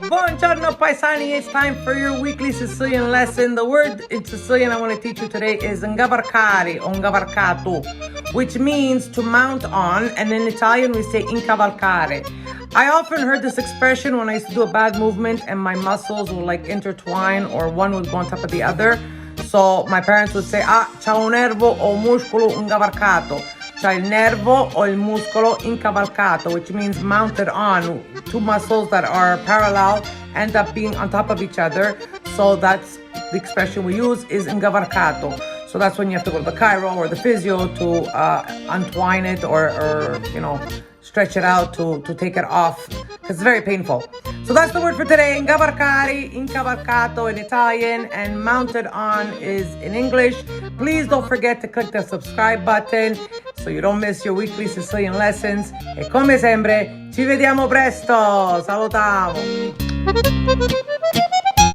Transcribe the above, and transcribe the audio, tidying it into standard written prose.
Buongiorno paesani, it's time for your weekly Sicilian lesson. The word in Sicilian I want to teach you today is incavarcari or incavarcato, which means to mount on, and in Italian we say incavalcare. I often heard this expression when I used to do a bad movement and my muscles would like intertwine or one would go on top of the other. So my parents would say, c'ha un nervo o muscolo incavalcato. C'ha il nervo o il muscolo incavalcato, which means mounted on. Two muscles that are parallel end up being on top of each other. So that's the expression we use is incavalcato. So that's when you have to go to the chiro or the physio to untwine it or stretch it out to take it off, because it's very painful. So that's the word for today, incavalcari, incavalcato in Italian, and mounted on is in English. Please don't forget to click the subscribe button so you don't miss your weekly Sicilian lessons. E come sempre, ci vediamo presto! Salutamu!